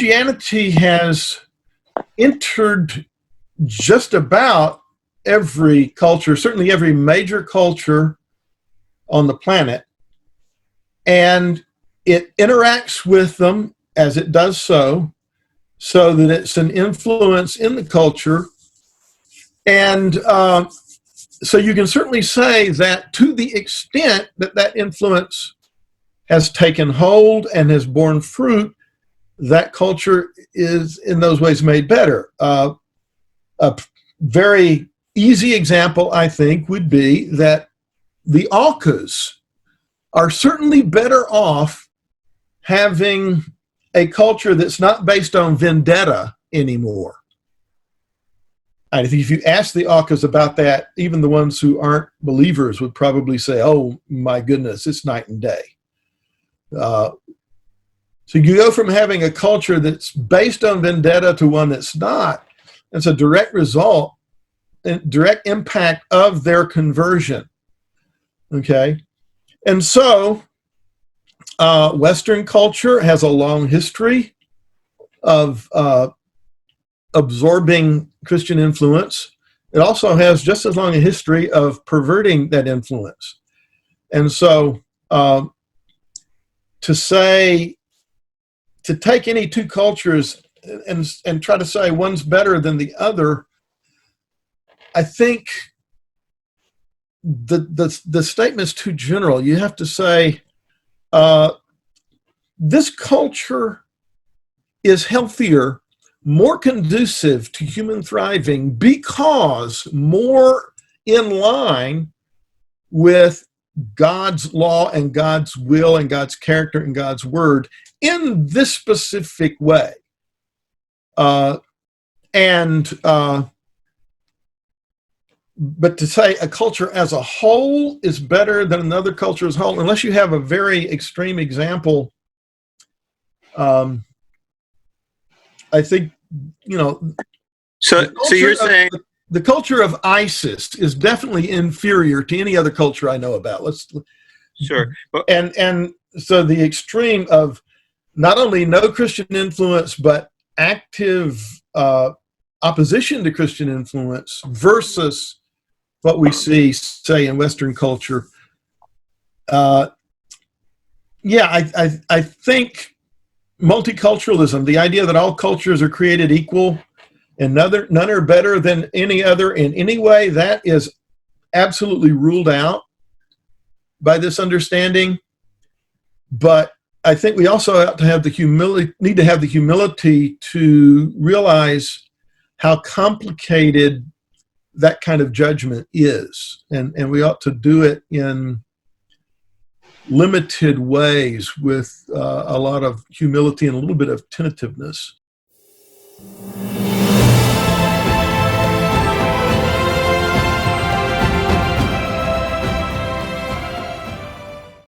Christianity has entered just about every culture, certainly every major culture on the planet, and it interacts with them as it does so that it's an influence in the culture. And so you can certainly say that to the extent that that influence has taken hold and has borne fruit, that culture is in those ways made better. A very easy example, I think, would be that the Aucas are certainly better off having a culture that's not based on vendetta anymore. I think if you ask the Aucas about that, even the ones who aren't believers would probably say, oh my goodness, it's night and day. So you go from having a culture that's based on vendetta to one that's not. It's a direct result, direct impact of their conversion. Okay? And so Western culture has a long history of absorbing Christian influence. It also has just as long a history of perverting that influence. And so to take any two cultures and try to say one's better than the other, I think the statement's too general. You have to say, this culture is healthier, more conducive to human thriving because more in line with God's law and God's will and God's character and God's word in this specific way. But to say a culture as a whole is better than another culture as a whole, unless you have a very extreme example, I think, So you're saying the culture of ISIS is definitely inferior to any other culture I know about. Sure. And so the extreme of not only no Christian influence, but active opposition to Christian influence versus what we see, say, in Western culture. I think multiculturalism, the idea that all cultures are created equal and none are better than any other in any way, that is absolutely ruled out by this understanding. But I think we also have to have the humility to realize how complicated that kind of judgment is. And we ought to do it in limited ways with a lot of humility and a little bit of tentativeness.